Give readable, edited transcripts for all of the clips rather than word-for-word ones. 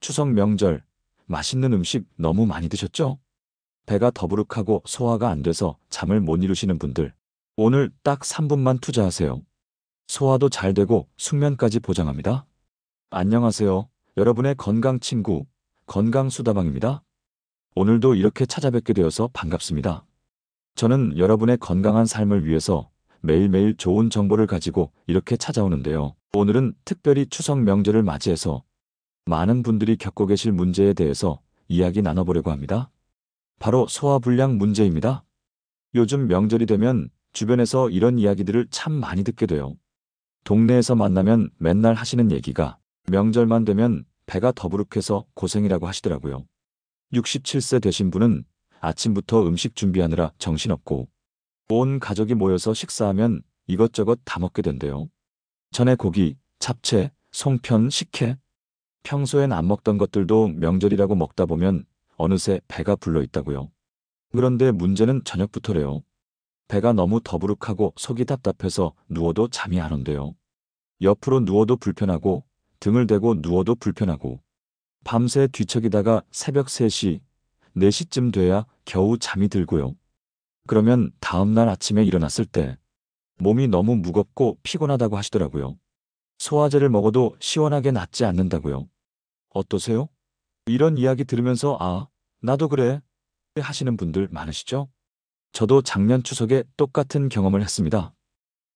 추석 명절, 맛있는 음식 너무 많이 드셨죠? 배가 더부룩하고 소화가 안 돼서 잠을 못 이루시는 분들, 오늘 딱 3분만 투자하세요. 소화도 잘 되고 숙면까지 보장합니다. 안녕하세요. 여러분의 건강 친구, 건강수다방입니다. 오늘도 이렇게 찾아뵙게 되어서 반갑습니다. 저는 여러분의 건강한 삶을 위해서 매일매일 좋은 정보를 가지고 이렇게 찾아오는데요. 오늘은 특별히 추석 명절을 맞이해서 많은 분들이 겪고 계실 문제에 대해서 이야기 나눠보려고 합니다. 바로 소화불량 문제입니다. 요즘 명절이 되면 주변에서 이런 이야기들을 참 많이 듣게 돼요. 동네에서 만나면 맨날 하시는 얘기가 명절만 되면 배가 더부룩해서 고생이라고 하시더라고요. 67세 되신 분은 아침부터 음식 준비하느라 정신없고 온 가족이 모여서 식사하면 이것저것 다 먹게 된대요. 전에 고기, 잡채, 송편, 식혜. 평소엔 안 먹던 것들도 명절이라고 먹다 보면 어느새 배가 불러 있다고요. 그런데 문제는 저녁부터래요. 배가 너무 더부룩하고 속이 답답해서 누워도 잠이 안 온대요. 옆으로 누워도 불편하고 등을 대고 누워도 불편하고 밤새 뒤척이다가 새벽 3시, 4시쯤 돼야 겨우 잠이 들고요. 그러면 다음날 아침에 일어났을 때 몸이 너무 무겁고 피곤하다고 하시더라고요. 소화제를 먹어도 시원하게 낫지 않는다고요. 어떠세요? 이런 이야기 들으면서 나도 그래 하시는 분들 많으시죠? 저도 작년 추석에 똑같은 경험을 했습니다.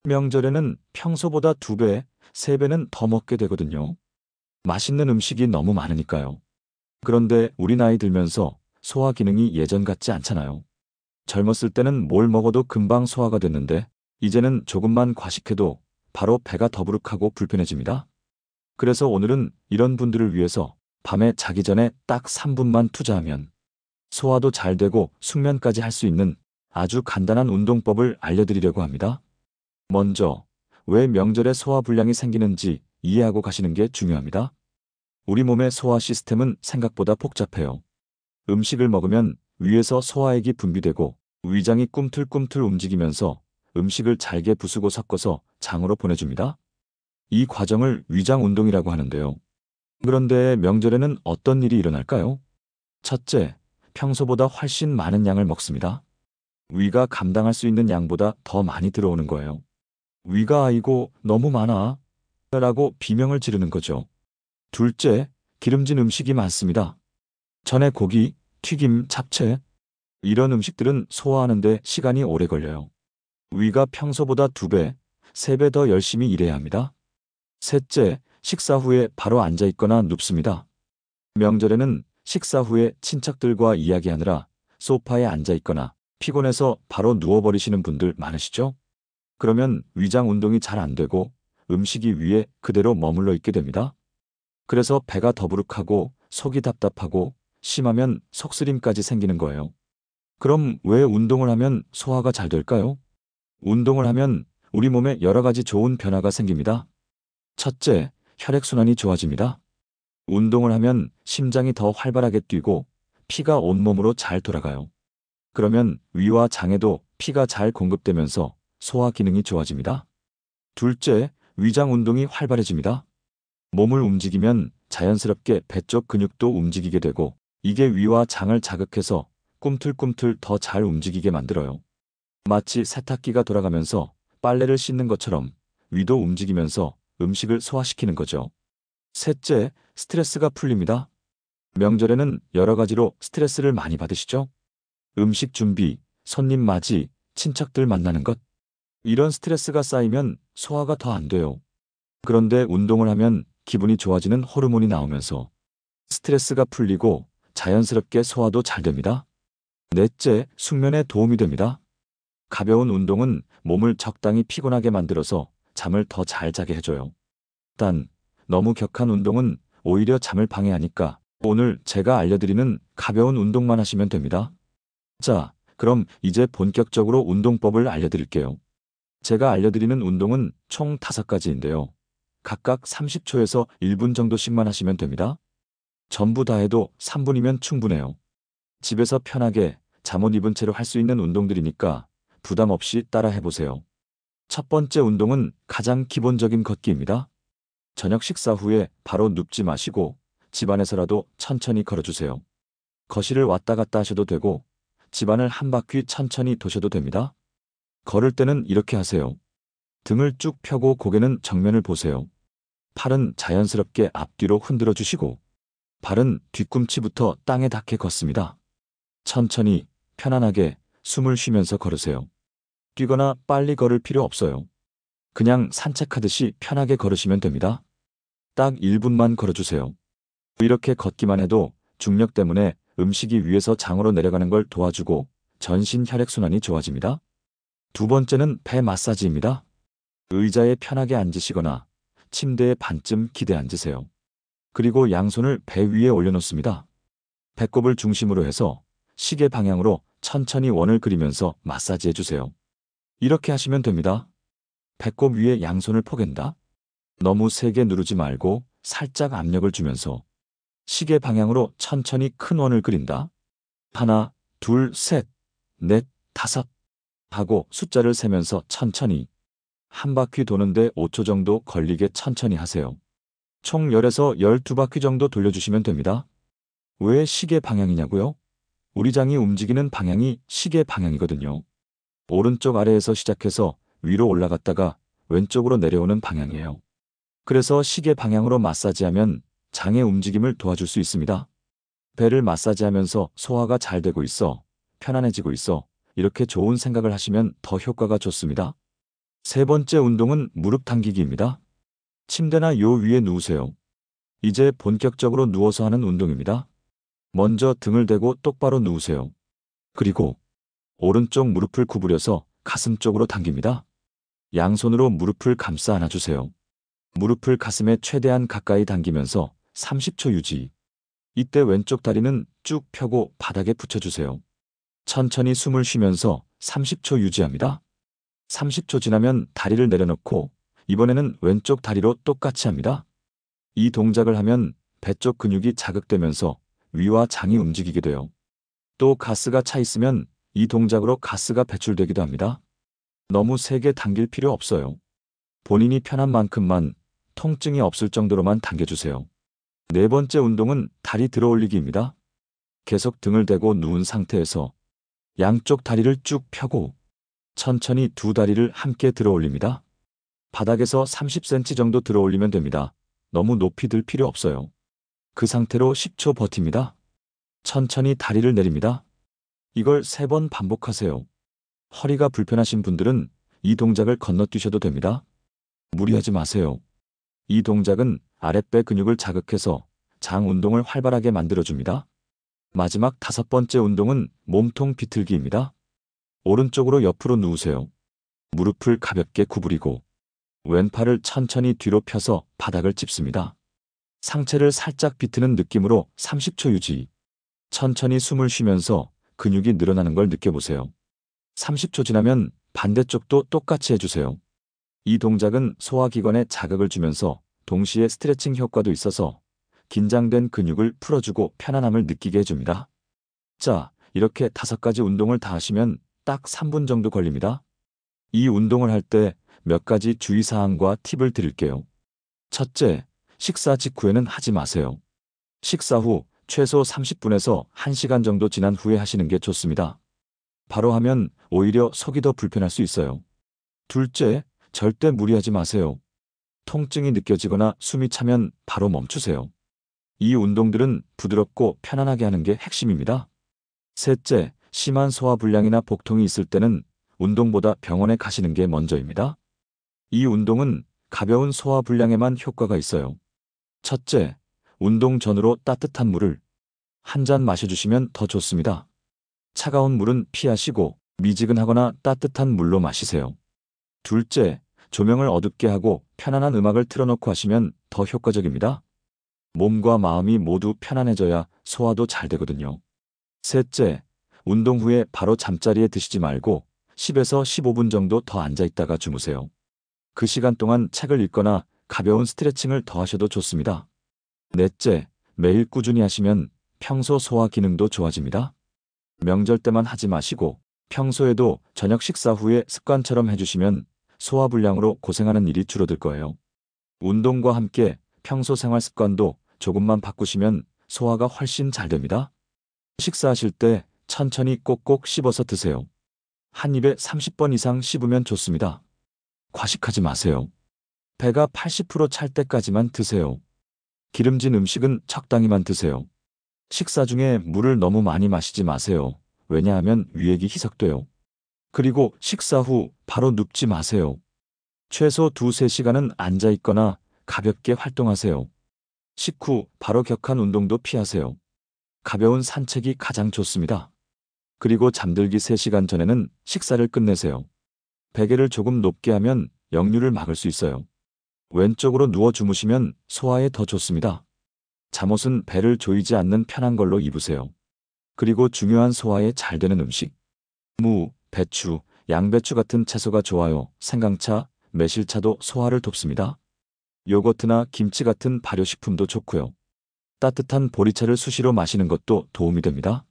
명절에는 평소보다 2배, 3배는 더 먹게 되거든요. 맛있는 음식이 너무 많으니까요. 그런데 우리 나이 들면서 소화 기능이 예전 같지 않잖아요. 젊었을 때는 뭘 먹어도 금방 소화가 됐는데 이제는 조금만 과식해도 바로 배가 더부룩하고 불편해집니다. 그래서 오늘은 이런 분들을 위해서 밤에 자기 전에 딱 3분만 투자하면 소화도 잘 되고 숙면까지 할 수 있는 아주 간단한 운동법을 알려드리려고 합니다. 먼저 왜 명절에 소화불량이 생기는지 이해하고 가시는 게 중요합니다. 우리 몸의 소화 시스템은 생각보다 복잡해요. 음식을 먹으면 위에서 소화액이 분비되고 위장이 꿈틀꿈틀 움직이면서 음식을 잘게 부수고 섞어서 장으로 보내줍니다. 이 과정을 위장운동이라고 하는데요. 그런데 명절에는 어떤 일이 일어날까요? 첫째, 평소보다 훨씬 많은 양을 먹습니다. 위가 감당할 수 있는 양보다 더 많이 들어오는 거예요. 위가 아이고 너무 많아 라고 비명을 지르는 거죠. 둘째, 기름진 음식이 많습니다. 전에 고기, 튀김, 잡채 이런 음식들은 소화하는데 시간이 오래 걸려요. 위가 평소보다 2배, 3배 더 열심히 일해야 합니다. 셋째, 식사 후에 바로 앉아 있거나 눕습니다. 명절에는 식사 후에 친척들과 이야기하느라 소파에 앉아 있거나 피곤해서 바로 누워버리시는 분들 많으시죠? 그러면 위장 운동이 잘 안 되고 음식이 위에 그대로 머물러 있게 됩니다. 그래서 배가 더부룩하고 속이 답답하고 심하면 속쓰림까지 생기는 거예요. 그럼 왜 운동을 하면 소화가 잘 될까요? 운동을 하면 우리 몸에 여러 가지 좋은 변화가 생깁니다. 첫째, 혈액순환이 좋아집니다. 운동을 하면 심장이 더 활발하게 뛰고 피가 온몸으로 잘 돌아가요. 그러면 위와 장에도 피가 잘 공급되면서 소화 기능이 좋아집니다. 둘째, 위장 운동이 활발해집니다. 몸을 움직이면 자연스럽게 배 쪽 근육도 움직이게 되고 이게 위와 장을 자극해서 꿈틀꿈틀 더 잘 움직이게 만들어요. 마치 세탁기가 돌아가면서 빨래를 씻는 것처럼 위도 움직이면서 음식을 소화시키는 거죠. 셋째, 스트레스가 풀립니다. 명절에는 여러 가지로 스트레스를 많이 받으시죠? 음식 준비, 손님 맞이, 친척들 만나는 것. 이런 스트레스가 쌓이면 소화가 더 안 돼요. 그런데 운동을 하면 기분이 좋아지는 호르몬이 나오면서 스트레스가 풀리고 자연스럽게 소화도 잘 됩니다. 넷째, 숙면에 도움이 됩니다. 가벼운 운동은 몸을 적당히 피곤하게 만들어서 잠을 더 잘 자게 해줘요. 단, 너무 격한 운동은 오히려 잠을 방해하니까 오늘 제가 알려드리는 가벼운 운동만 하시면 됩니다. 자, 그럼 이제 본격적으로 운동법을 알려드릴게요. 제가 알려드리는 운동은 총 5가지인데요. 각각 30초에서 1분 정도씩만 하시면 됩니다. 전부 다 해도 3분이면 충분해요. 집에서 편하게 잠옷 입은 채로 할 수 있는 운동들이니까 부담 없이 따라 해보세요. 첫 번째 운동은 가장 기본적인 걷기입니다. 저녁 식사 후에 바로 눕지 마시고 집안에서라도 천천히 걸어주세요. 거실을 왔다 갔다 하셔도 되고 집안을 한 바퀴 천천히 도셔도 됩니다. 걸을 때는 이렇게 하세요. 등을 쭉 펴고 고개는 정면을 보세요. 팔은 자연스럽게 앞뒤로 흔들어 주시고 발은 뒤꿈치부터 땅에 닿게 걷습니다. 천천히 편안하게 숨을 쉬면서 걸으세요. 뛰거나 빨리 걸을 필요 없어요. 그냥 산책하듯이 편하게 걸으시면 됩니다. 딱 1분만 걸어주세요. 이렇게 걷기만 해도 중력 때문에 음식이 위에서 장으로 내려가는 걸 도와주고 전신 혈액순환이 좋아집니다. 두 번째는 배 마사지입니다. 의자에 편하게 앉으시거나 침대에 반쯤 기대 앉으세요. 그리고 양손을 배 위에 올려놓습니다. 배꼽을 중심으로 해서 시계 방향으로 천천히 원을 그리면서 마사지해 주세요. 이렇게 하시면 됩니다. 배꼽 위에 양손을 포갠다. 너무 세게 누르지 말고 살짝 압력을 주면서 시계 방향으로 천천히 큰 원을 그린다. 하나, 둘, 셋, 넷, 다섯 하고 숫자를 세면서 천천히 한 바퀴 도는데 5초 정도 걸리게 천천히 하세요. 총 10에서 12바퀴 정도 돌려주시면 됩니다. 왜 시계 방향이냐고요? 우리 장이 움직이는 방향이 시계 방향이거든요. 오른쪽 아래에서 시작해서 위로 올라갔다가 왼쪽으로 내려오는 방향이에요. 그래서 시계 방향으로 마사지하면 장의 움직임을 도와줄 수 있습니다. 배를 마사지하면서 소화가 잘 되고 있어, 편안해지고 있어, 이렇게 좋은 생각을 하시면 더 효과가 좋습니다. 세 번째 운동은 무릎 당기기입니다. 침대나 요 위에 누우세요. 이제 본격적으로 누워서 하는 운동입니다. 먼저 등을 대고 똑바로 누우세요. 그리고 오른쪽 무릎을 구부려서 가슴 쪽으로 당깁니다. 양손으로 무릎을 감싸 안아주세요. 무릎을 가슴에 최대한 가까이 당기면서 30초 유지. 이때 왼쪽 다리는 쭉 펴고 바닥에 붙여주세요. 천천히 숨을 쉬면서 30초 유지합니다. 30초 지나면 다리를 내려놓고 이번에는 왼쪽 다리로 똑같이 합니다. 이 동작을 하면 배 쪽 근육이 자극되면서 위와 장이 움직이게 돼요. 또 가스가 차 있으면 이 동작으로 가스가 배출되기도 합니다. 너무 세게 당길 필요 없어요. 본인이 편한 만큼만 통증이 없을 정도로만 당겨주세요. 네 번째 운동은 다리 들어 올리기입니다. 계속 등을 대고 누운 상태에서 양쪽 다리를 쭉 펴고 천천히 두 다리를 함께 들어 올립니다. 바닥에서 30cm 정도 들어 올리면 됩니다. 너무 높이 들 필요 없어요. 그 상태로 10초 버팁니다. 천천히 다리를 내립니다. 이걸 3번 반복하세요. 허리가 불편하신 분들은 이 동작을 건너뛰셔도 됩니다. 무리하지 마세요. 이 동작은 아랫배 근육을 자극해서 장 운동을 활발하게 만들어줍니다. 마지막 5번째 운동은 몸통 비틀기입니다. 오른쪽으로 옆으로 누우세요. 무릎을 가볍게 구부리고 왼팔을 천천히 뒤로 펴서 바닥을 짚습니다. 상체를 살짝 비트는 느낌으로 30초 유지. 천천히 숨을 쉬면서 근육이 늘어나는 걸 느껴보세요. 30초 지나면 반대쪽도 똑같이 해주세요. 이 동작은 소화기관에 자극을 주면서 동시에 스트레칭 효과도 있어서 긴장된 근육을 풀어주고 편안함을 느끼게 해줍니다. 자, 이렇게 5가지 운동을 다 하시면 딱 3분 정도 걸립니다. 이 운동을 할 때 몇 가지 주의사항과 팁을 드릴게요. 첫째, 식사 직후에는 하지 마세요. 식사 후 최소 30분에서 1시간 정도 지난 후에 하시는 게 좋습니다. 바로 하면 오히려 속이 더 불편할 수 있어요. 둘째, 절대 무리하지 마세요. 통증이 느껴지거나 숨이 차면 바로 멈추세요. 이 운동들은 부드럽고 편안하게 하는 게 핵심입니다. 셋째, 심한 소화불량이나 복통이 있을 때는 운동보다 병원에 가시는 게 먼저입니다. 이 운동은 가벼운 소화불량에만 효과가 있어요. 첫째, 운동 전으로 따뜻한 물을 한 잔 마셔주시면 더 좋습니다. 차가운 물은 피하시고 미지근하거나 따뜻한 물로 마시세요. 둘째, 조명을 어둡게 하고 편안한 음악을 틀어놓고 하시면 더 효과적입니다. 몸과 마음이 모두 편안해져야 소화도 잘 되거든요. 셋째, 운동 후에 바로 잠자리에 드시지 말고 10에서 15분 정도 더 앉아있다가 주무세요. 그 시간 동안 책을 읽거나 가벼운 스트레칭을 더 하셔도 좋습니다. 넷째, 매일 꾸준히 하시면 평소 소화 기능도 좋아집니다. 명절 때만 하지 마시고 평소에도 저녁 식사 후에 습관처럼 해주시면 소화불량으로 고생하는 일이 줄어들 거예요. 운동과 함께 평소 생활 습관도 조금만 바꾸시면 소화가 훨씬 잘 됩니다. 식사하실 때 천천히 꼭꼭 씹어서 드세요. 한 입에 30번 이상 씹으면 좋습니다. 과식하지 마세요. 배가 80% 찰 때까지만 드세요. 기름진 음식은 적당히만 드세요. 식사 중에 물을 너무 많이 마시지 마세요. 왜냐하면 위액이 희석돼요. 그리고 식사 후 바로 눕지 마세요. 최소 2~3시간은 앉아 있거나 가볍게 활동하세요. 식후 바로 격한 운동도 피하세요. 가벼운 산책이 가장 좋습니다. 그리고 잠들기 3시간 전에는 식사를 끝내세요. 베개를 조금 높게 하면 역류를 막을 수 있어요. 왼쪽으로 누워 주무시면 소화에 더 좋습니다. 잠옷은 배를 조이지 않는 편한 걸로 입으세요. 그리고 중요한 소화에 잘 되는 음식. 무, 배추, 양배추 같은 채소가 좋아요. 생강차, 매실차도 소화를 돕습니다. 요거트나 김치 같은 발효식품도 좋고요. 따뜻한 보리차를 수시로 마시는 것도 도움이 됩니다.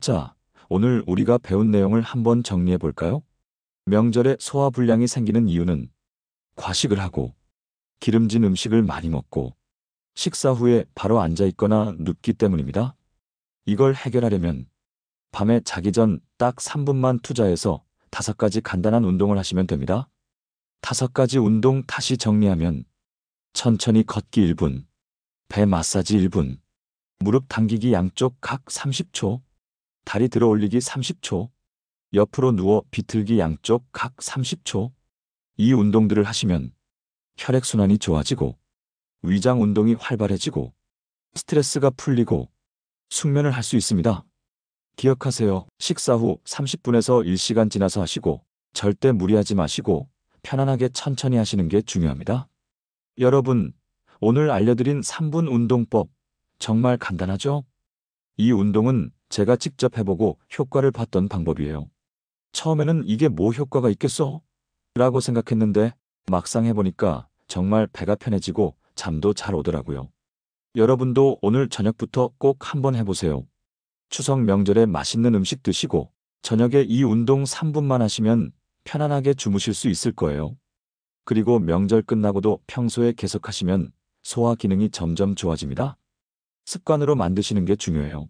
자, 오늘 우리가 배운 내용을 한번 정리해 볼까요? 명절에 소화불량이 생기는 이유는 과식을 하고 기름진 음식을 많이 먹고 식사 후에 바로 앉아 있거나 눕기 때문입니다. 이걸 해결하려면 밤에 자기 전 딱 3분만 투자해서 5가지 간단한 운동을 하시면 됩니다. 5가지 운동 다시 정리하면 천천히 걷기 1분, 배 마사지 1분, 무릎 당기기 양쪽 각 30초, 다리 들어 올리기 30초, 옆으로 누워 비틀기 양쪽 각 30초. 이 운동들을 하시면 혈액순환이 좋아지고 위장 운동이 활발해지고 스트레스가 풀리고 숙면을 할 수 있습니다. 기억하세요. 식사 후 30분에서 1시간 지나서 하시고 절대 무리하지 마시고 편안하게 천천히 하시는 게 중요합니다. 여러분, 오늘 알려드린 3분 운동법 정말 간단하죠? 이 운동은 제가 직접 해보고 효과를 봤던 방법이에요. 처음에는 이게 뭐 효과가 있겠어? 라고 생각했는데 막상 해보니까 정말 배가 편해지고 잠도 잘 오더라고요. 여러분도 오늘 저녁부터 꼭 한번 해보세요. 추석 명절에 맛있는 음식 드시고 저녁에 이 운동 3분만 하시면 편안하게 주무실 수 있을 거예요. 그리고 명절 끝나고도 평소에 계속하시면 소화 기능이 점점 좋아집니다. 습관으로 만드시는 게 중요해요.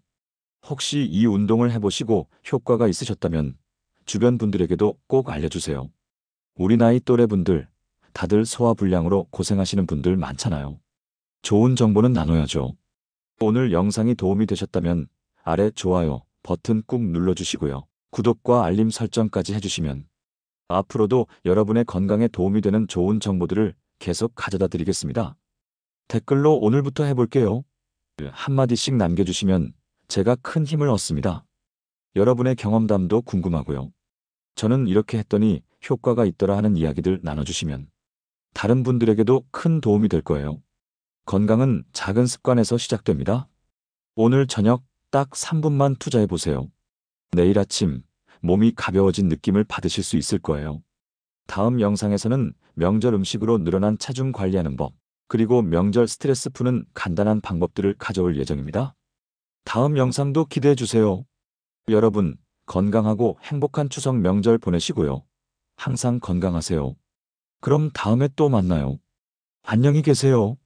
혹시 이 운동을 해보시고 효과가 있으셨다면 주변 분들에게도 꼭 알려주세요. 우리 나이 또래 분들, 다들 소화불량으로 고생하시는 분들 많잖아요. 좋은 정보는 나눠야죠. 오늘 영상이 도움이 되셨다면 아래 좋아요 버튼 꾹 눌러주시고요. 구독과 알림 설정까지 해주시면 앞으로도 여러분의 건강에 도움이 되는 좋은 정보들을 계속 가져다 드리겠습니다. 댓글로 오늘부터 해볼게요. 한마디씩 남겨주시면 제가 큰 힘을 얻습니다. 여러분의 경험담도 궁금하고요. 저는 이렇게 했더니 효과가 있더라 하는 이야기들 나눠주시면 다른 분들에게도 큰 도움이 될 거예요. 건강은 작은 습관에서 시작됩니다. 오늘 저녁 딱 3분만 투자해보세요. 내일 아침 몸이 가벼워진 느낌을 받으실 수 있을 거예요. 다음 영상에서는 명절 음식으로 늘어난 체중 관리하는 법, 그리고 명절 스트레스 푸는 간단한 방법들을 가져올 예정입니다. 다음 영상도 기대해주세요. 여러분, 건강하고 행복한 추석 명절 보내시고요. 항상 건강하세요. 그럼 다음에 또 만나요. 안녕히 계세요.